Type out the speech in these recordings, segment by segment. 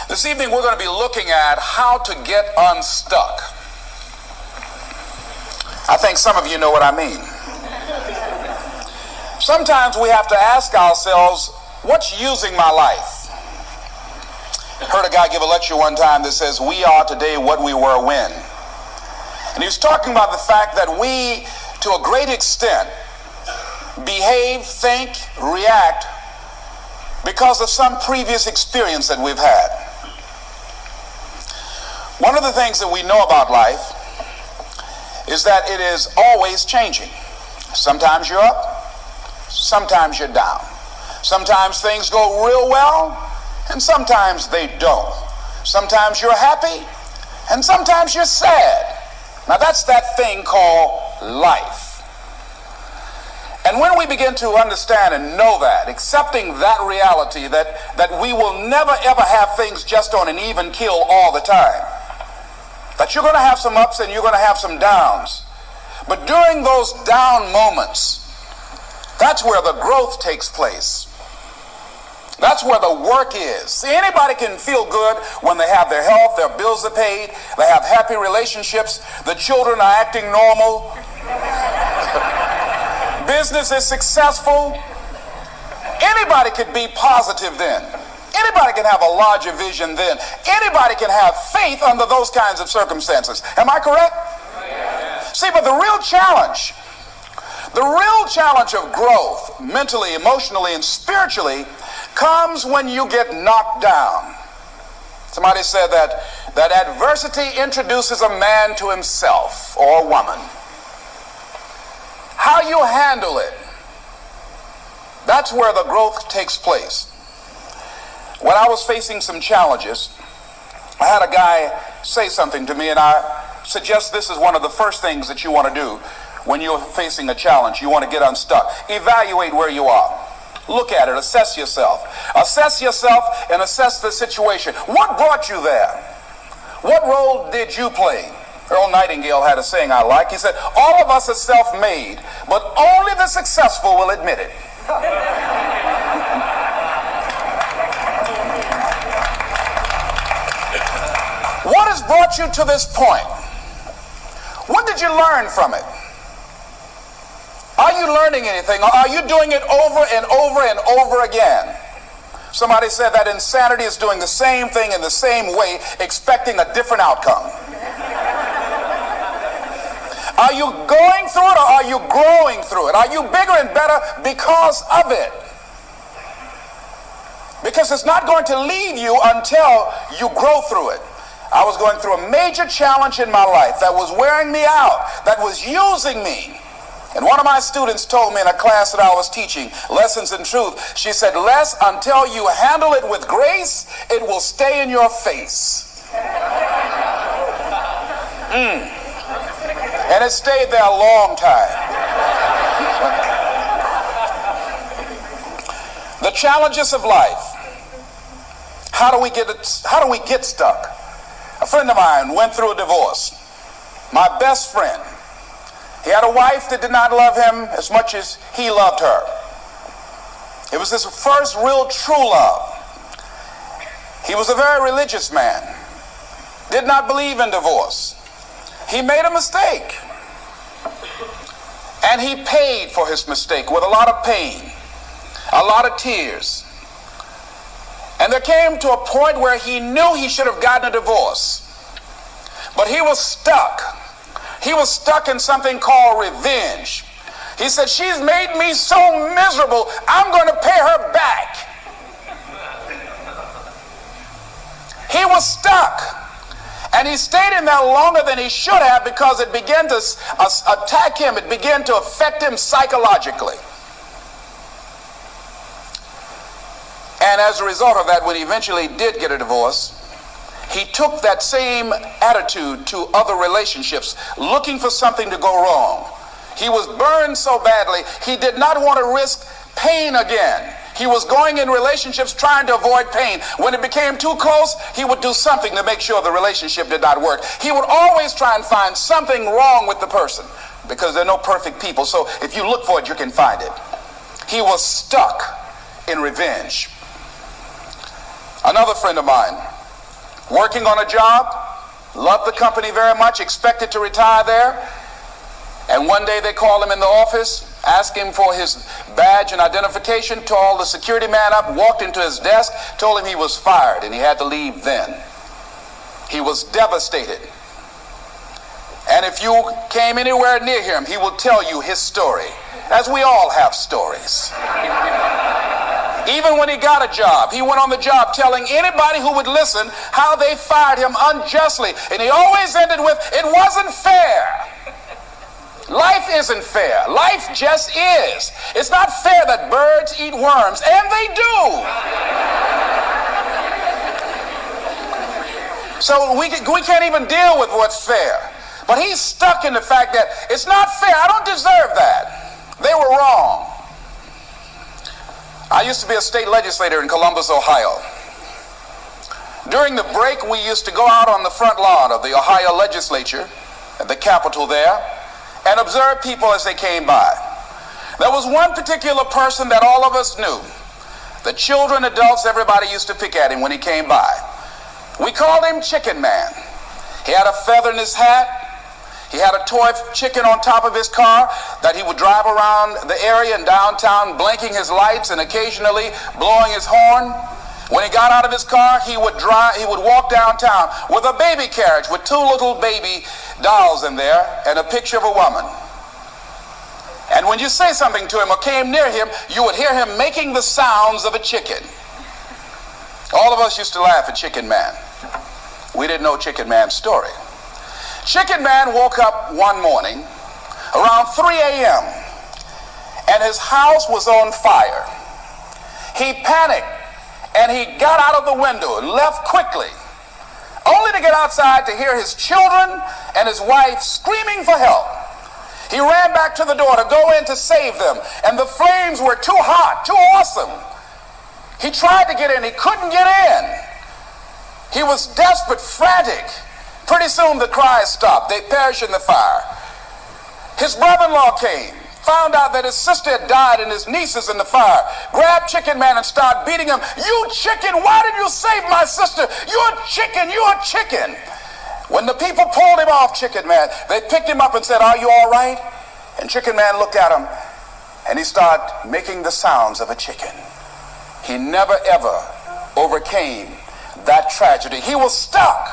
This evening we're going to be looking at how to get unstuck. I think some of you know what I mean. Sometimes we have to ask ourselves, what's using my life? Heard a guy give a lecture one time that says, we are today what we were when. And he was talking about the fact that we, to a great extent, behave, think, react because of some previous experience that we've had. One of the things that we know about life is that it is always changing. Sometimes you're up, sometimes you're down. Sometimes things go real well, and sometimes they don't. Sometimes you're happy, and sometimes you're sad. Now that's that thing called life. And when we begin to understand and know that, accepting that reality that we will never ever have things just on an even keel all the time, that you're going to have some ups and you're going to have some downs, but during those down moments, that's where the growth takes place. That's where the work is. See, anybody can feel good when they have their health, their bills are paid, they have happy relationships, the children are acting normal, business is successful. Anybody could be positive then. Anybody can have a larger vision then. Anybody can have faith under those kinds of circumstances. Am I correct? Yes. See, but the real challenge of growth, mentally, emotionally, and spiritually, comes when you get knocked down. Somebody said that adversity introduces a man to himself or a woman. How you handle it, that's where the growth takes place. When I was facing some challenges, I had a guy say something to me, and I suggest this is one of the first things that you want to do when you're facing a challenge. You want to get unstuck. Evaluate where you are. Look at it. Assess yourself. Assess yourself and assess the situation. What brought you there? What role did you play? Earl Nightingale had a saying I like. He said, all of us are self-made, but only the successful will admit it. What has brought you to this point? What did you learn from it? Are you learning anything, or are you doing it over and over and over again? Somebody said that insanity is doing the same thing in the same way, expecting a different outcome. Are you going through it, or are you growing through it? Are you bigger and better because of it? Because it's not going to leave you until you grow through it. I was going through a major challenge in my life that was wearing me out, that was using me. And one of my students told me in a class that I was teaching, Lessons in Truth, she said, Les, until you handle it with grace, it will stay in your face. And it stayed there a long time. The challenges of life. How do we get stuck? A friend of mine went through a divorce. My best friend. He had a wife that did not love him as much as he loved her. It was his first real true love. He was a very religious man. Did not believe in divorce. He made a mistake. And he paid for his mistake with a lot of pain, a lot of tears. And there came to a point where he knew he should have gotten a divorce. But he was stuck. He was stuck in something called revenge. He said, she's made me so miserable, I'm going to pay her back. He was stuck. And he stayed in there longer than he should have because it began to attack him. It began to affect him psychologically. And as a result of that, when he eventually did get a divorce, he took that same attitude to other relationships, looking for something to go wrong. He was burned so badly, he did not want to risk pain again. He was going in relationships trying to avoid pain. When it became too close, he would do something to make sure the relationship did not work. He would always try and find something wrong with the person, because there are no perfect people. So if you look for it, you can find it. He was stuck in revenge. Another friend of mine working on a job, loved the company very much, expected to retire there. And one day they called him in the office, asked him for his badge and identification, called the security man up, walked into his desk, told him he was fired and he had to leave then. He was devastated. And if you came anywhere near him, he will tell you his story, as we all have stories. Even when he got a job, he went on the job telling anybody who would listen how they fired him unjustly. And he always ended with, "It wasn't fair." Life isn't fair. Life just is. It's not fair that birds eat worms, and they do. So we can't even deal with what's fair. But he's stuck in the fact that it's not fair. I don't deserve that. They were wrong. I used to be a state legislator in Columbus, Ohio. During the break, we used to go out on the front lawn of the Ohio legislature, at the Capitol there, and observe people as they came by. There was one particular person that all of us knew. The children, adults, everybody used to pick at him when he came by. We called him Chicken Man. He had a feather in his hat. He had a toy chicken on top of his car that he would drive around the area in downtown, blinking his lights and occasionally blowing his horn. When he got out of his car, he would walk downtown with a baby carriage with two little baby dolls in there and a picture of a woman. And when you say something to him or came near him, you would hear him making the sounds of a chicken. All of us used to laugh at Chicken Man. We didn't know Chicken Man's story. Chicken Man woke up one morning around 3 a.m. and his house was on fire. He panicked and he got out of the window and left quickly, only to get outside to hear his children and his wife screaming for help. He ran back to the door to go in to save them, and the flames were too hot, too awesome. He tried to get in, he couldn't get in. He was desperate, frantic. Pretty soon the cries stopped. They perished in the fire. His brother-in-law came, found out that his sister had died and his nieces in the fire, grabbed Chicken Man and started beating him. "You chicken, why did you save my sister? You're a chicken, you're a chicken." When the people pulled him off Chicken Man, they picked him up and said, "Are you all right?" And Chicken Man looked at him and he started making the sounds of a chicken. He never ever overcame that tragedy. He was stuck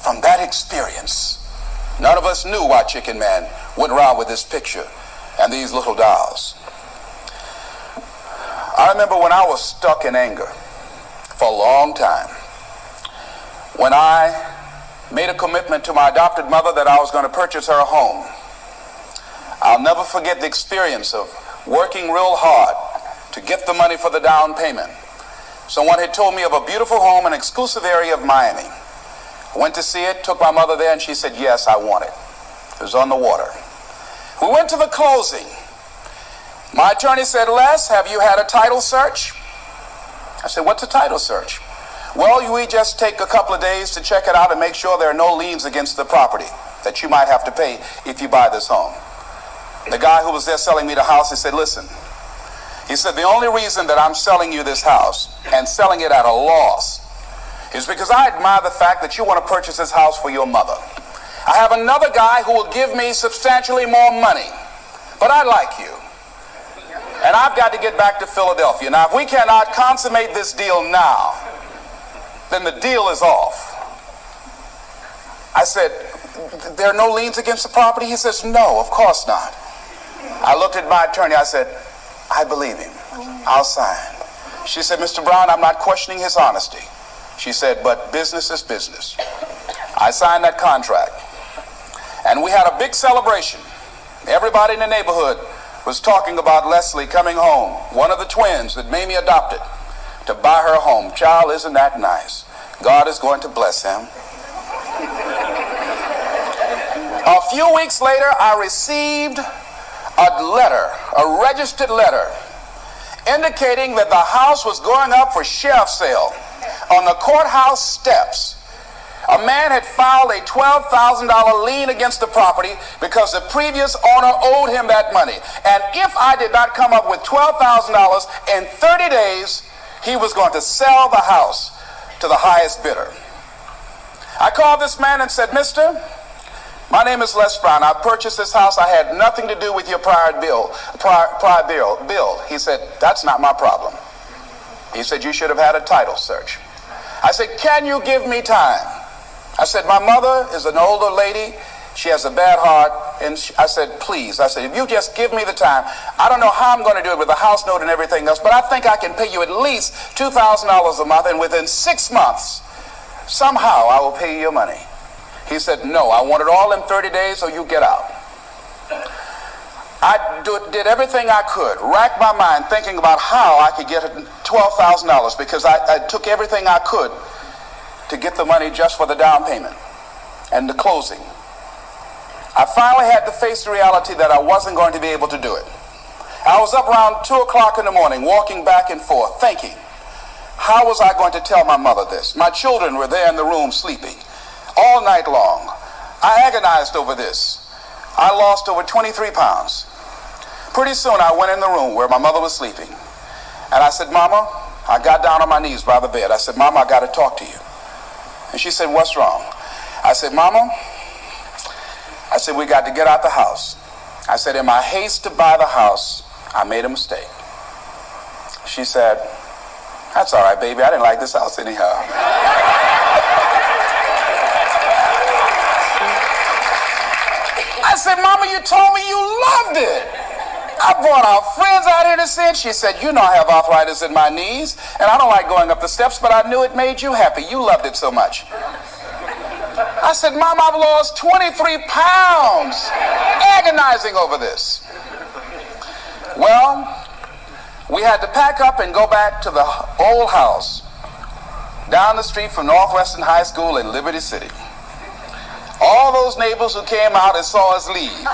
from that experience. None of us knew why Chicken Man went around with this picture and these little dolls. I remember when I was stuck in anger for a long time, when I made a commitment to my adopted mother that I was going to purchase her a home. I'll never forget the experience of working real hard to get the money for the down payment. Someone had told me of a beautiful home in an exclusive area of Miami. I went to see it, took my mother there, and she said, "Yes, I want it." It was on the water. We went to the closing. My attorney said, "Les, have you had a title search?" I said, "What's a title search?" "Well, we just take a couple of days to check it out and make sure there are no liens against the property that you might have to pay if you buy this home." The guy who was there selling me the house, he said, "Listen," he said, "the only reason that I'm selling you this house and selling it at a loss is because I admire the fact that you want to purchase this house for your mother. I have another guy who will give me substantially more money, but I like you. And I've got to get back to Philadelphia. Now, if we cannot consummate this deal now, then the deal is off." I said, "There are no liens against the property?" He says, "No, of course not." I looked at my attorney. I said, "I believe him. I'll sign." She said, "Mr. Brown, I'm not questioning his honesty." She said, "But business is business." I signed that contract. And we had a big celebration. Everybody in the neighborhood was talking about Leslie coming home, one of the twins that Mamie adopted, to buy her a home. Child, isn't that nice? God is going to bless him. A few weeks later, I received a letter, a registered letter, indicating that the house was going up for sheriff's sale on the courthouse steps. A man had filed a $12,000 lien against the property because the previous owner owed him that money. And if I did not come up with $12,000 in 30 days, he was going to sell the house to the highest bidder. I called this man and said, "Mister, my name is Les Brown. I purchased this house. I had nothing to do with your prior bill. He said, "That's not my problem." He said, "You should have had a title search." I said, "Can you give me time?" I said, "My mother is an older lady. She has a bad heart." And I said, "Please," I said, "if you just give me the time, I don't know how I'm going to do it with the house note and everything else, but I think I can pay you at least $2,000 a month, and within 6 months, somehow I will pay you your money." He said, "No, I want it all in 30 days or you get out." I did everything I could, racked my mind thinking about how I could get $12,000 because I took everything I could to get the money just for the down payment and the closing. I finally had to face the reality that I wasn't going to be able to do it. I was up around 2 o'clock in the morning walking back and forth thinking, how was I going to tell my mother this? My children were there in the room sleeping all night long. I agonized over this. I lost over 23 pounds. Pretty soon I went in the room where my mother was sleeping and I said, "Mama," I got down on my knees by the bed. I said, "Mama, I got to talk to you." And she said, "What's wrong?" I said, "Mama," I said, "we got to get out the house." I said, "In my haste to buy the house, I made a mistake." She said, "That's all right, baby. I didn't like this house anyhow." I said, "Mama, you told me you loved it. I brought our friends out here to see it." She said, "You know I have arthritis in my knees, and I don't like going up the steps, but I knew it made you happy. You loved it so much." I said, "Mom, I've lost 23 pounds agonizing over this." Well, we had to pack up and go back to the old house down the street from Northwestern High School in Liberty City. All those neighbors who came out and saw us leave,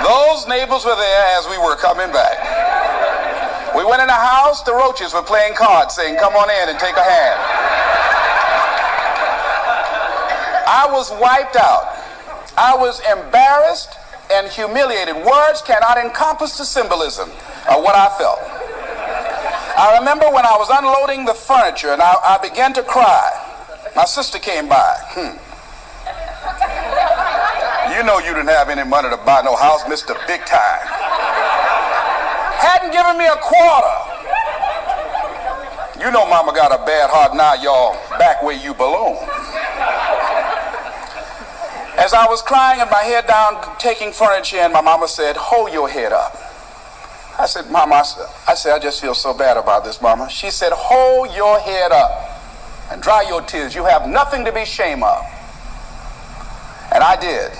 those neighbors were there as we were coming back. We went in the house, the roaches were playing cards saying, "Come on in and take a hand." I was wiped out. I was embarrassed and humiliated. Words cannot encompass the symbolism of what I felt. I remember when I was unloading the furniture and I began to cry. My sister came by. "You know you didn't have any money to buy no house, Mr. Big Time. Hadn't given me a quarter. You know Mama got a bad heart, now y'all back where you belong." As I was crying and my head down, taking furniture in, my mama said, "Hold your head up." I said, "Mama," I said, "I just feel so bad about this, Mama." She said, "Hold your head up and dry your tears. You have nothing to be ashamed of." And I did,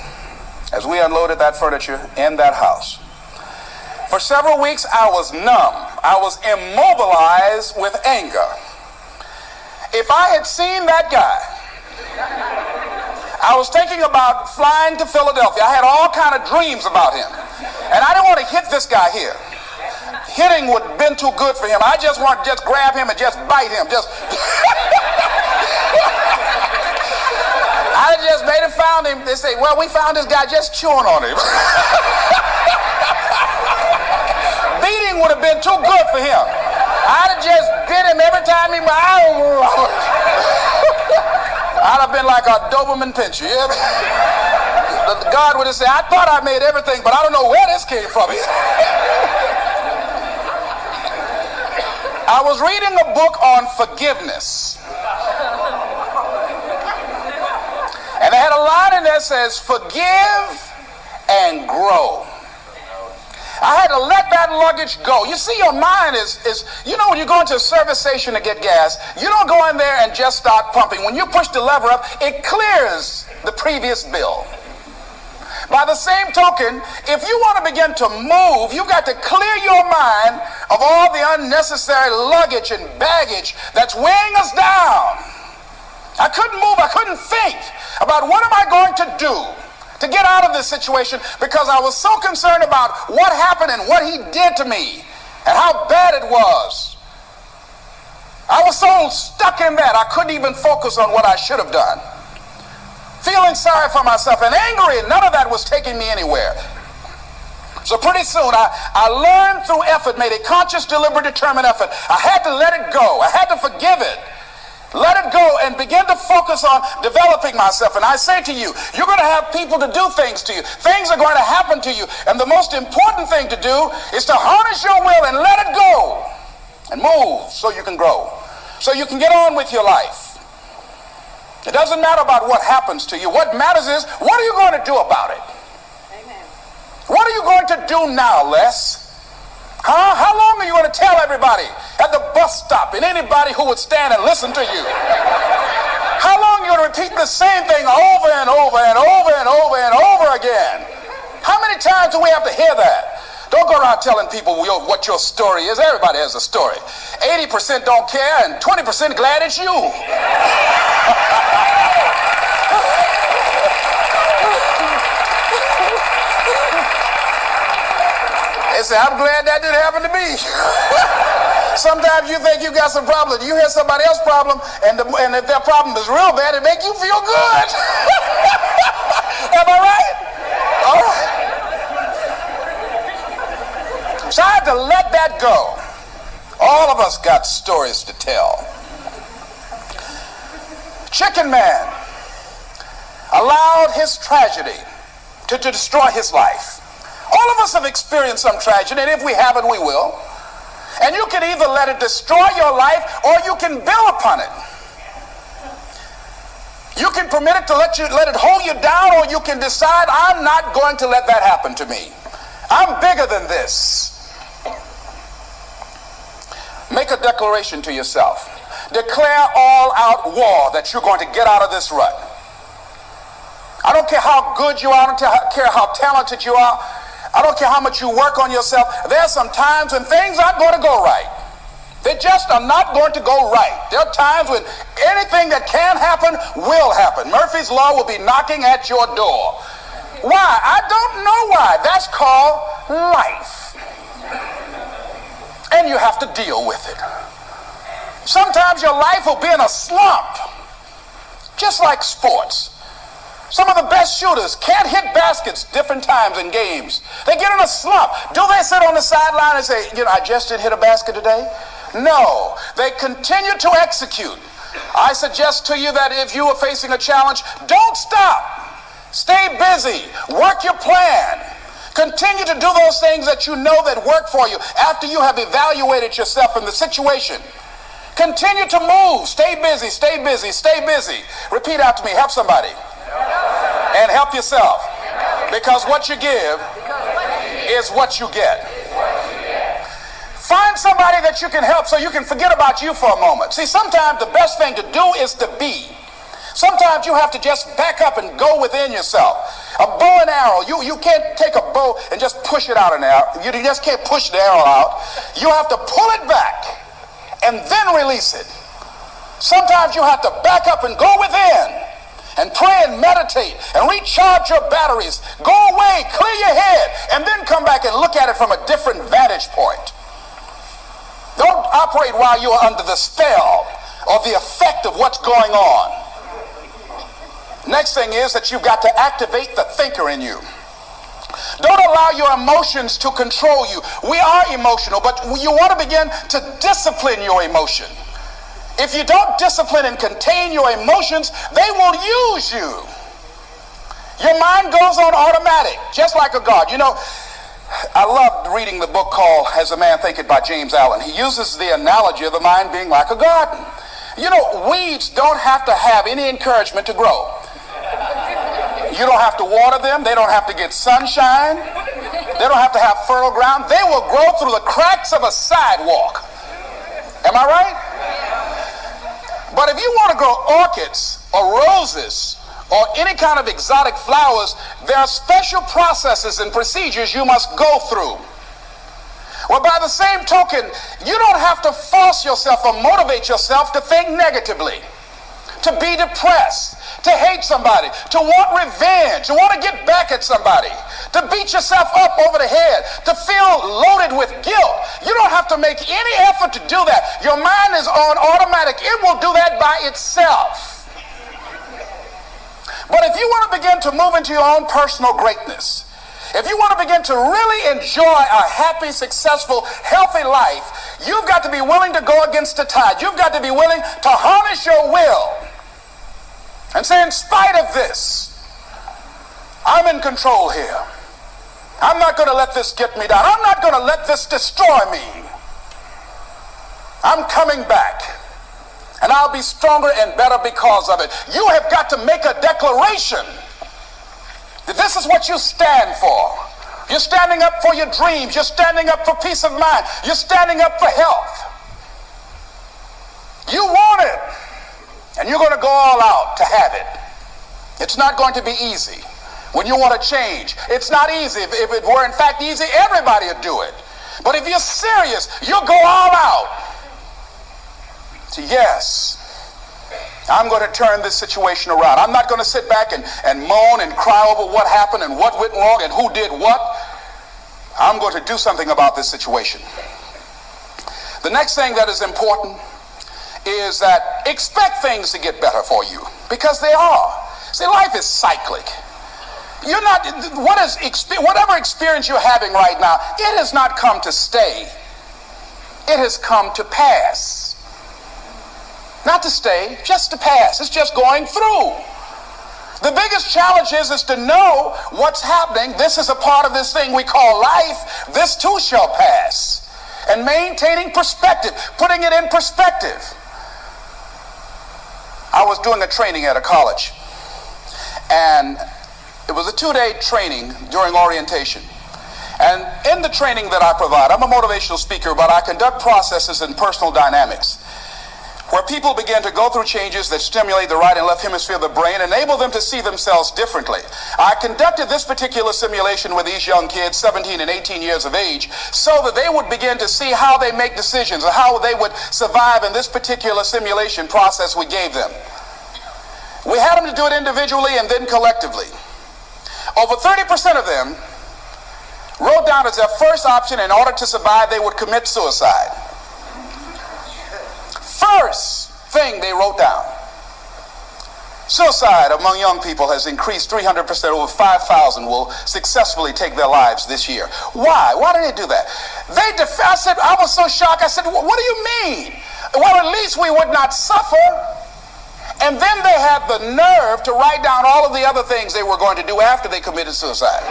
as we unloaded that furniture in that house. For several weeks, I was numb. I was immobilized with anger. If I had seen that guy, I was thinking about flying to Philadelphia. I had all kind of dreams about him. And I didn't want to hit this guy here. Hitting would have been too good for him. I just want to just grab him and just bite him. I just made it, found him. They say, "Well, we found this guy just chewing on him." Beating would have been too good for him. I'd have just bit him every time he I'd have been like a Doberman Pinscher. Yeah? God would have said, "I thought I made everything, but I don't know where this came from." I was reading a book on forgiveness. And they had a line in there that says, "Forgive and grow." I had to let that luggage go. You see, your mind is you know, when you go into a service station to get gas, you don't go in there and just start pumping. When you push the lever up, it clears the previous bill. By the same token, if you want to begin to move, you've got to clear your mind of all the unnecessary luggage and baggage that's weighing us down. I couldn't move. I couldn't think about what am I going to do to get out of this situation, because I was so concerned about what happened and what he did to me and how bad it was. I was so stuck in that I couldn't even focus on what I should have done. Feeling sorry for myself and angry, and none of that was taking me anywhere. So pretty soon I learned through effort, made a conscious, deliberate, determined effort. I had to let it go. I had to forgive it. Let it go and begin to focus on developing myself. And I say to you, you're going to have people to do things to you. Things are going to happen to you. And the most important thing to do is to harness your will and let it go and move so you can grow, so you can get on with your life. It doesn't matter about what happens to you. What matters is, what are you going to do about it? Amen. What are you going to do now, Les? Huh? How long are you going to tell everybody at the bus stop and anybody who would stand and listen to you? How long are you going to repeat the same thing over and over and over and over and over again? How many times do we have to hear that? Don't go around telling people what your story is. Everybody has a story. 80% don't care and 20% glad it's you. They say, I'm glad that didn't happen to me. Sometimes you think you got some problem. You hear somebody else's problem, and if their problem is real bad, it makes you feel good. Am I right? All right. So I had to let that go. All of us got stories to tell. Chicken Man allowed his tragedy to destroy his life. All of us have experienced some tragedy, and if we haven't, we will. And you can either let it destroy your life, or you can build upon it. You can permit it to let it hold you down, or you can decide, I'm not going to let that happen to me. I'm bigger than this. Make a declaration to yourself. Declare all-out war that you're going to get out of this rut. I don't care how good you are. I don't care how talented you are. I don't care how much you work on yourself. There are some times when things aren't going to go right. They just are not going to go right. There are times when anything that can happen will happen. Murphy's Law will be knocking at your door. Why? I don't know why. That's called life. And you have to deal with it. Sometimes your life will be in a slump, just like sports. Some of the best shooters can't hit baskets different times in games. They get in a slump. Do they sit on the sideline and say, I just didn't hit a basket today? No. They continue to execute. I suggest to you that if you are facing a challenge, don't stop. Stay busy. Work your plan. Continue to do those things that you know that work for you after you have evaluated yourself in the situation. Continue to move. Stay busy, stay busy, stay busy. Repeat after me. Help somebody. And help yourself. Because what you give is what you get. Find somebody that you can help so you can forget about you for a moment. See, sometimes the best thing to do is to be. Sometimes you have to just back up and go within yourself. A bow and arrow, you can't take a bow and just push it out an arrow. You just can't push the arrow out. You have to pull it back and then release it. Sometimes you have to back up and go within and pray and meditate and recharge your batteries. Go away, clear your head, and then come back and look at it from a different vantage point. Don't operate while you are under the spell or the effect of what's going on. Next thing is that you've got to activate the thinker in you. Don't allow your emotions to control you. We are emotional, but you want to begin to discipline your emotion. If you don't discipline and contain your emotions, they will use you. Your mind goes on automatic, just like a guard. I loved reading the book called As a Man Thinketh by James Allen. He uses the analogy of the mind being like a garden. Weeds don't have to have any encouragement to grow. You don't have to water them. They don't have to get sunshine. They don't have to have fertile ground. They will grow through the cracks of a sidewalk. Am I right? But if you want to grow orchids or roses or any kind of exotic flowers, there are special processes and procedures you must go through. Well, by the same token, you don't have to force yourself or motivate yourself to think negatively, to be depressed, to hate somebody, to want revenge, to want to get back at somebody, to beat yourself up over the head, to feel loaded with guilt. You don't have to make any effort to do that. Your mind is on automatic. It will do that by itself. But if you want to begin to move into your own personal greatness, If you want to begin to really enjoy a happy, successful, healthy life, you've got to be willing to go against the tide. You've got to be willing to harness your will and say, in spite of this, I'm in control here. I'm not going to let this get me down. I'm not going to let this destroy me. I'm coming back, and I'll be stronger and better because of it. You have got to make a declaration that this is what you stand for. You're standing up for your dreams. You're standing up for peace of mind. You're standing up for health. You want it, and you're going to go all out to have it. It's not going to be easy. When you want to change, it's not easy. If it were in fact easy, everybody would do it. But if you're serious, you'll go all out. So yes, I'm going to turn this situation around. I'm not going to sit back and moan and cry over what happened and what went wrong and who did what. I'm going to do something about this situation. The next thing that is important is that expect things to get better for you, because they are. See, life is cyclic. You're not, whatever experience you're having right now, it has not come to stay. It has come to pass. Not to stay, just to pass. It's just going through. The biggest challenge is to know what's happening. This is a part of this thing we call life. This too shall pass. And maintaining perspective, putting it in perspective. I was doing a training at a college, and it was a 2-day training during orientation. And in the training that I provide, I'm a motivational speaker, but I conduct processes in personal dynamics, where people begin to go through changes that stimulate the right and left hemisphere of the brain, enable them to see themselves differently. I conducted this particular simulation with these young kids, 17 and 18 years of age, so that they would begin to see how they make decisions or how they would survive in this particular simulation process we gave them. We had them to do it individually and then collectively. Over 30% of them wrote down as their first option, in order to survive, they would commit suicide. First thing they wrote down. Suicide among young people has increased 300%. Over 5,000 will successfully take their lives this year. Why? Why did they do that? I said, I was so shocked. I said, what do you mean? Well, at least we would not suffer. And then they had the nerve to write down all of the other things they were going to do after they committed suicide.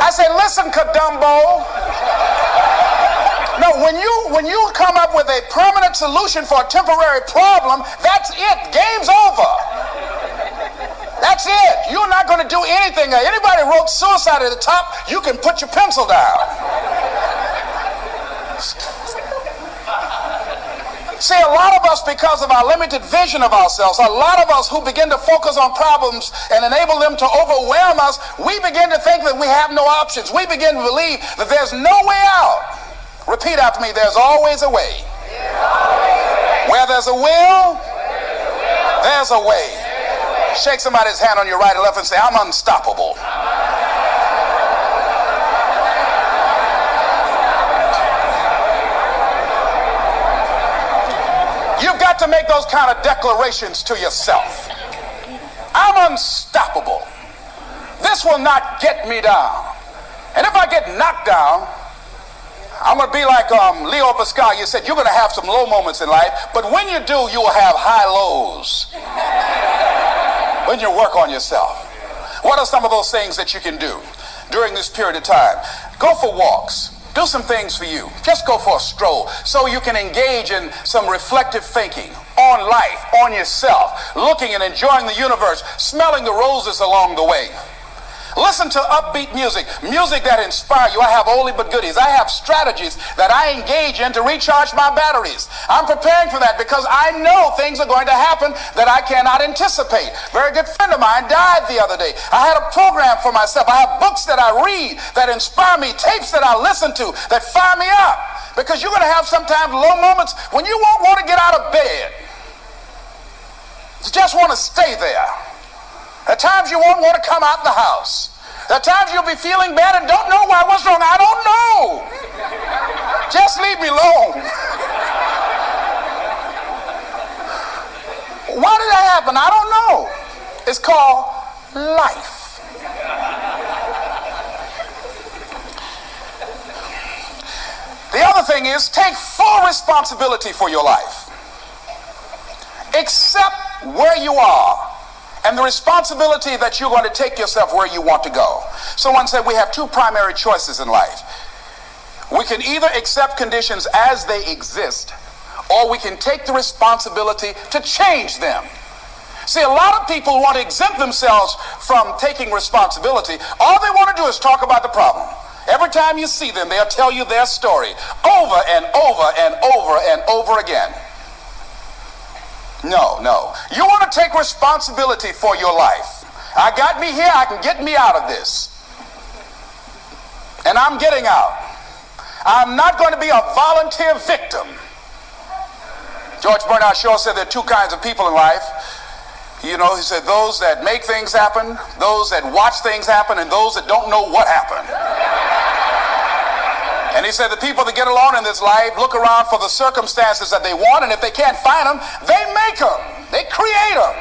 I said, listen, Kadumbo. No, when you come up with a permanent solution for a temporary problem, that's it. Game's over. That's it. You're not going to do anything. Anybody wrote suicide at the top, you can put your pencil down. See, a lot of us, because of our limited vision of ourselves, a lot of us who begin to focus on problems and enable them to overwhelm us, we begin to think that we have no options. We begin to believe that there's no way out. Repeat after me, there's always a way. Where there's a will, there's a way. Shake somebody's hand on your right or left and say, I'm unstoppable. You've got to make those kind of declarations to yourself. I'm unstoppable. This will not get me down. And if I get knocked down, I'm going to be like Leo Pascal. You said you're going to have some low moments in life, but when you do, you will have high lows. When you work on yourself. What are some of those things that you can do during this period of time? Go for walks. Do some things for you. Just go for a stroll so you can engage in some reflective thinking on life, on yourself, looking and enjoying the universe, smelling the roses along the way. Listen to upbeat music, music that inspires you. I have oldie but goodies. I have strategies that I engage in to recharge my batteries. I'm preparing for that because I know things are going to happen that I cannot anticipate. A very good friend of mine died the other day. I had a program for myself. I have books that I read that inspire me, tapes that I listen to that fire me up. Because you're going to have sometimes low moments when you won't want to get out of bed. You just want to stay there. At times you won't want to come out the house. At times you'll be feeling bad and don't know why. What's wrong? I don't know. Just leave me alone. Why did that happen? I don't know. It's called life. The other thing is take full responsibility for your life. Accept where you are and the responsibility that you're going to take yourself where you want to go. Someone said we have two primary choices in life. We can either accept conditions as they exist, or we can take the responsibility to change them. See, a lot of people want to exempt themselves from taking responsibility. All they want to do is talk about the problem. Every time you see them, they'll tell you their story over and over and over and over again. No. You want to take responsibility for your life. I got me here, I can get me out of this. And I'm getting out. I'm not going to be a volunteer victim. George Bernard Shaw said there are two kinds of people in life. You know, he said those that make things happen, those that watch things happen, and those that don't know what happened. And he said the people that get along in this life look around for the circumstances that they want, and if they can't find them, they make them. They create them.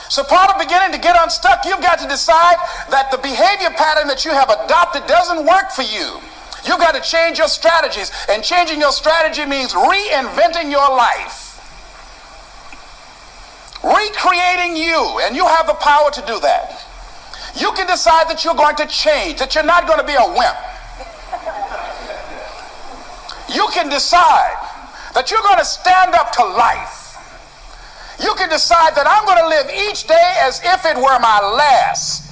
So part of beginning to get unstuck, you've got to decide that the behavior pattern that you have adopted doesn't work for you. You've got to change your strategies, and changing your strategy means reinventing your life. Recreating you, and you have the power to do that. You can decide that you're going to change, that you're not going to be a wimp. You can decide that you're going to stand up to life. You can decide that I'm going to live each day as if it were my last.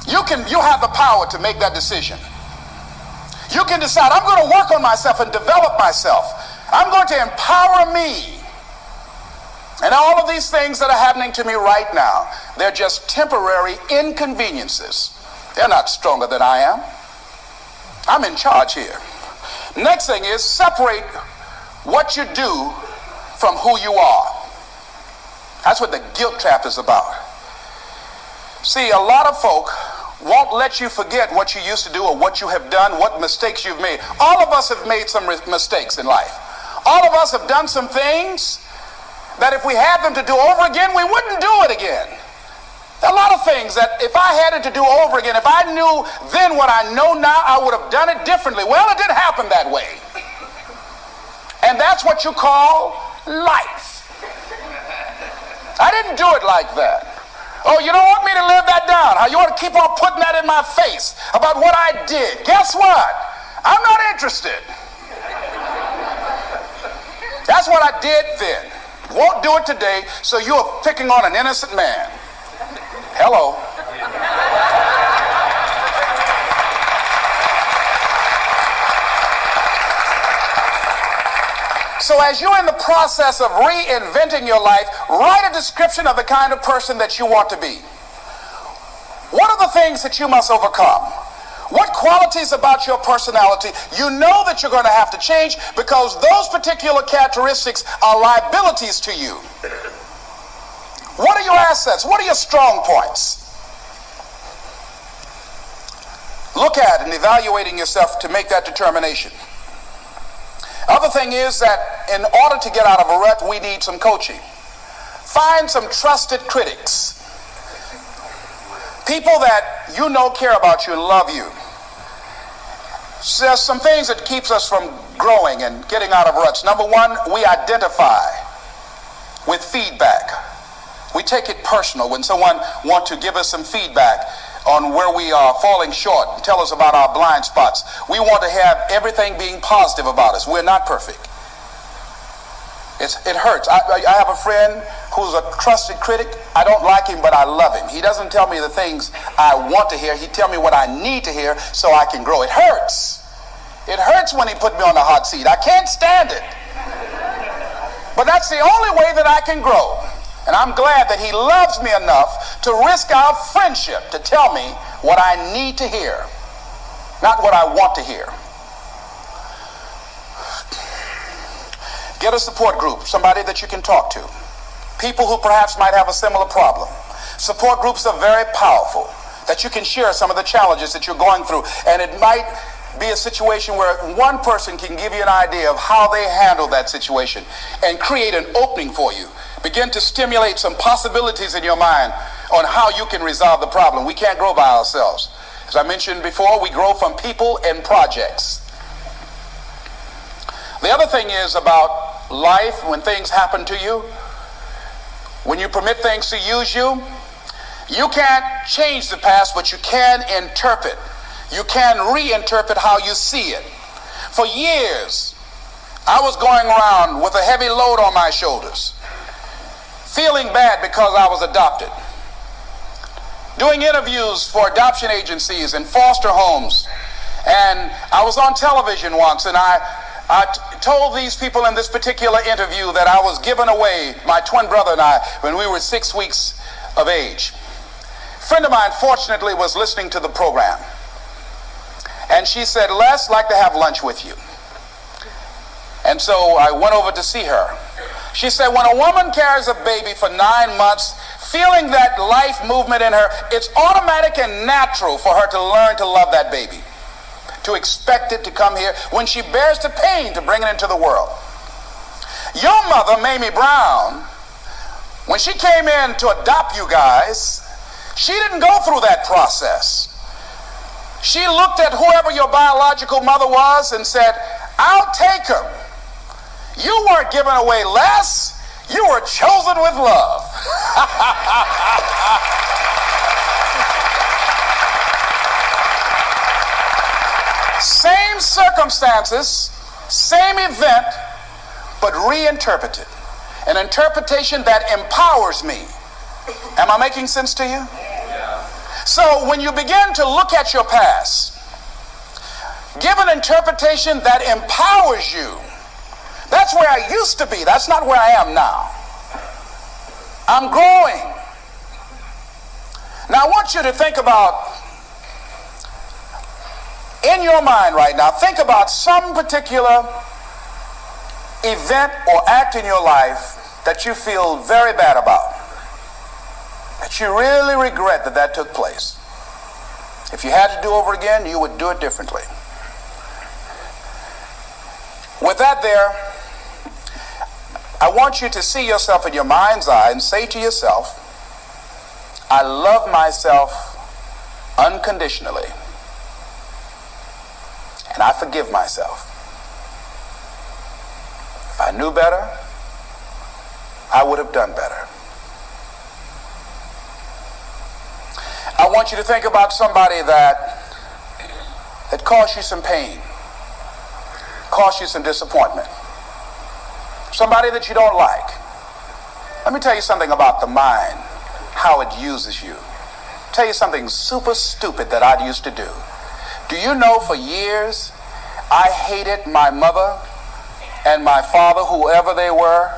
You have the power to make that decision. You can decide I'm going to work on myself and develop myself. I'm going to empower me. And all of these things that are happening to me right now, they're just temporary inconveniences. They're not stronger than I am. I'm in charge here. Next thing is separate what you do from who you are. That's what the guilt trap is about. See, a lot of folk won't let you forget what you used to do or what you have done, what mistakes you've made. All of us have made some mistakes in life. All of us have done some things that if we had them to do over again, we wouldn't do it again. There are a lot of things that if I had it to do over again, if I knew then what I know now, I would have done it differently. Well, it didn't happen that way. And that's what you call life. I didn't do it like that. Oh, you don't want me to live that down. You want to keep on putting that in my face about what I did. Guess what? I'm not interested. That's what I did then. Won't do it today, so you're picking on an innocent man. Hello. So as you're in the process of reinventing your life, write a description of the kind of person that you want to be. What are the things that you must overcome? What qualities about your personality you know that you're going to have to change because those particular characteristics are liabilities to you? What are your assets? What are your strong points? Look at and evaluating yourself to make that determination. Other thing is that in order to get out of a rut, we need some coaching. Find some trusted critics. People that you know care about you and love you. So there's some things that keeps us from growing and getting out of ruts. Number one, we identify with feedback. We take it personal when someone wants to give us some feedback on where we are falling short and tell us about our blind spots. We want to have everything being positive about us. We're not perfect. It hurts. I have a friend who's a trusted critic. I don't like him, but I love him. He doesn't tell me the things I want to hear. He tells me what I need to hear so I can grow. It hurts. It hurts when he put me on the hot seat. I can't stand it. But that's the only way that I can grow. And I'm glad that he loves me enough to risk our friendship to tell me what I need to hear, not what I want to hear. Get a support group, somebody that you can talk to. People who perhaps might have a similar problem. Support groups are very powerful, that you can share some of the challenges that you're going through. And it might be a situation where one person can give you an idea of how they handle that situation and create an opening for you. Begin to stimulate some possibilities in your mind on how you can resolve the problem. We can't grow by ourselves. As I mentioned before, we grow from people and projects. The other thing is about life, when things happen to you, when you permit things to use you, you can't change the past, but you can interpret. You can reinterpret how you see it. For years, I was going around with a heavy load on my shoulders, feeling bad because I was adopted, doing interviews for adoption agencies and foster homes. And I was on television once, and I told these people in this particular interview that I was given away, my twin brother and I, when we were 6 weeks of age. A friend of mine, fortunately, was listening to the program. And she said, Les, I'd like to have lunch with you. And so I went over to see her. She said, when a woman carries a baby for 9 months, feeling that life movement in her, it's automatic and natural for her to learn to love that baby, to expect it to come here when she bears the pain to bring it into the world. Your mother, Mamie Brown, when she came in to adopt you guys, she didn't go through that process. She looked at whoever your biological mother was and said, I'll take her. You weren't given away less. You were chosen with love. Same circumstances, same event, but reinterpreted. An interpretation that empowers me. Am I making sense to you? So when you begin to look at your past, give an interpretation that empowers you. That's where I used to be. That's not where I am now. I'm growing. Now I want you to think about, in your mind right now, think about some particular event or act in your life that you feel very bad about, that you really regret that took place. If you had to do over again, you would do it differently. With that there, I want you to see yourself in your mind's eye and say to yourself, I love myself unconditionally, and I forgive myself. If I knew better, I would have done better. I want you to think about somebody that caused you some pain, caused you some disappointment, somebody that you don't like. Let me tell you something about the mind, how it uses you. Tell you something super stupid that I used to do. Do you know for years I hated my mother and my father, whoever they were,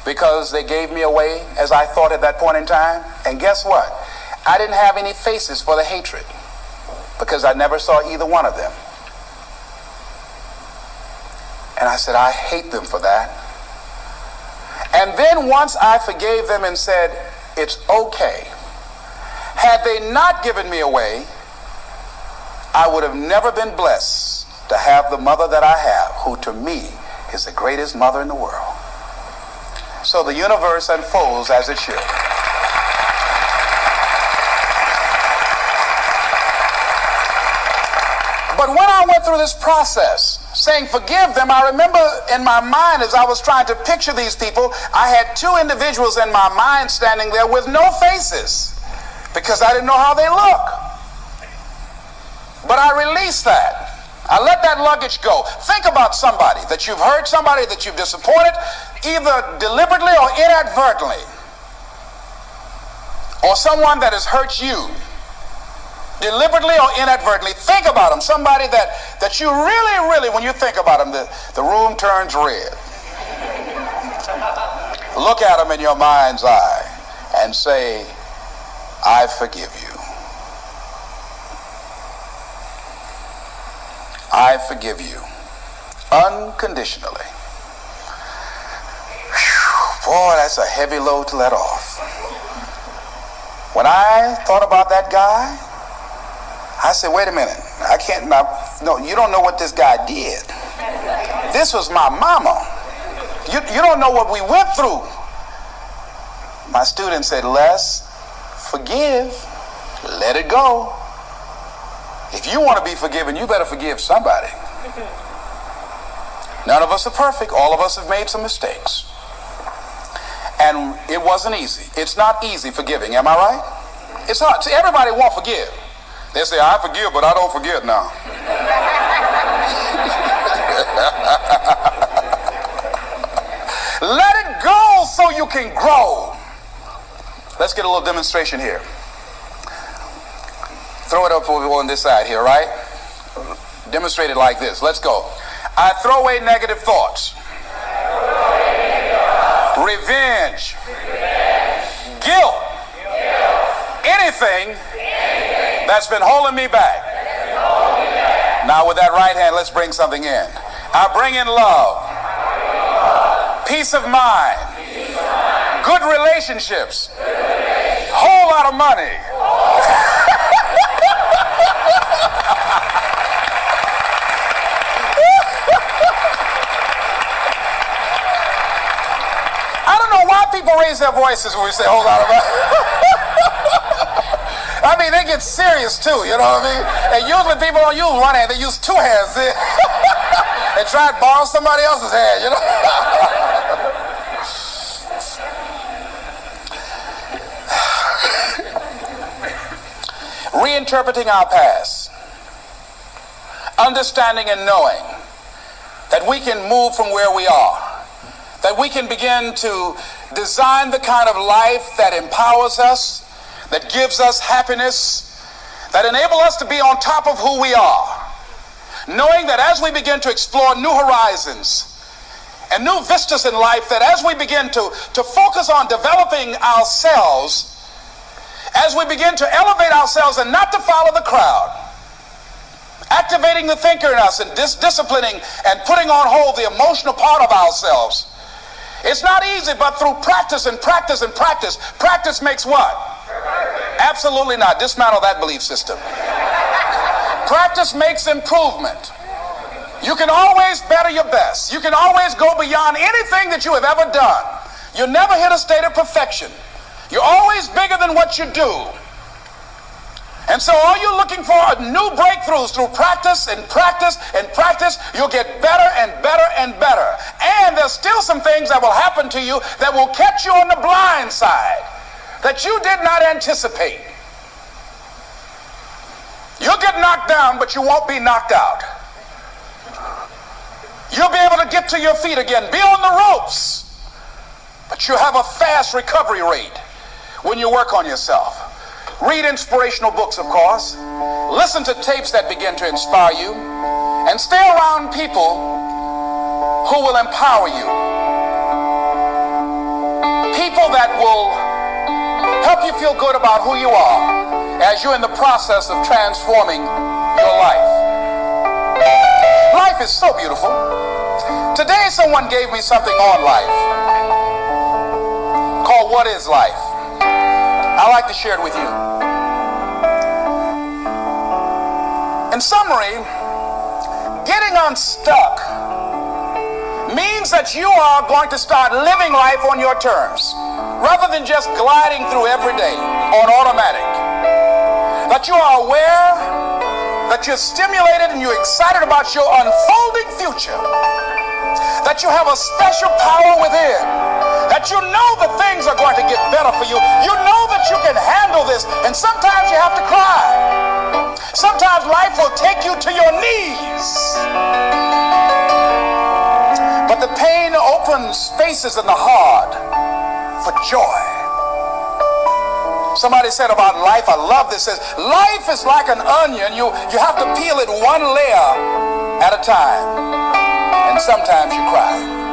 because they gave me away, as I thought at that point in time? And guess what? I didn't have any faces for the hatred because I never saw either one of them. And I said, I hate them for that. And then once I forgave them and said, it's okay, had they not given me away, I would have never been blessed to have the mother that I have, who to me is the greatest mother in the world. So the universe unfolds as it should. But when I went through this process, saying forgive them, I remember in my mind as I was trying to picture these people, I had two individuals in my mind standing there with no faces because I didn't know how they look. But I released that. I let that luggage go. Think about somebody that you've hurt, somebody that you've disappointed, either deliberately or inadvertently, or someone that has hurt you deliberately or inadvertently. Think about them. Somebody that you really, when you think about them, the room turns red. Look at them in your mind's eye and say, I forgive you. I forgive you unconditionally. Whew, boy, that's a heavy load to let off. When I thought about that guy, I said, wait a minute, I can't, no, you don't know what this guy did. This was my mama. You don't know what we went through. My student said, Les, forgive, let it go. If you want to be forgiven, you better forgive somebody. None of us are perfect. All of us have made some mistakes. And it wasn't easy. It's not easy forgiving, am I right? It's hard. See, everybody won't forgive. They say, I forgive, but I don't forget now. Let it go so you can grow. Let's get a little demonstration here. Throw it up on this side here, right? Demonstrate it like this. Let's go. I throw away negative thoughts. Revenge. Guilt. Anything that's been holding me back. Now with that right hand, let's bring something in. I bring in love. Peace of mind. Good relationships. Whole lot of money. I don't know why people raise their voices when we say whole lot of money. I mean, they get serious too, you know what I mean? And usually people don't use one hand, they use two hands. They try to borrow somebody else's hand, you know? Reinterpreting our past. Understanding and knowing that we can move from where we are. That we can begin to design the kind of life that empowers us, that gives us happiness, that enable us to be on top of who we are. Knowing that as we begin to explore new horizons and new vistas in life, that as we begin to focus on developing ourselves, as we begin to elevate ourselves and not to follow the crowd, activating the thinker in us and disciplining and putting on hold the emotional part of ourselves. It's not easy, but through practice and practice and practice, practice makes what? Absolutely not. Dismantle that belief system. Practice makes improvement. You can always better your best. You can always go beyond anything that you have ever done. You'll never hit a state of perfection. You're always bigger than what you do. And so all you're looking for are new breakthroughs through practice and practice and practice. You'll get better and better and better. And there's still some things that will happen to you that will catch you on the blind side that you did not anticipate. You'll get knocked down, but you won't be knocked out. You'll be able to get to your feet again, be on the ropes, but you'll have a fast recovery rate when you work on yourself. Read inspirational books, of course. Listen to tapes that begin to inspire you. And stay around people who will empower you. People that will help you feel good about who you are as you're in the process of transforming your life. Life is so beautiful. Today someone gave me something on life called What is Life? I'd like to share it with you. In summary, getting unstuck means that you are going to start living life on your terms rather than just gliding through every day on automatic. That you are aware, that you're stimulated and you're excited about your unfolding future. That you have a special power within. That you know that things are going to get better for you. You know that you can handle this, and sometimes you have to cry. Sometimes life will take you to your knees. But the pain opens spaces in the heart for joy. Somebody said about life, I love this, says, life is like an onion. You have to peel it one layer at a time. And sometimes you cry.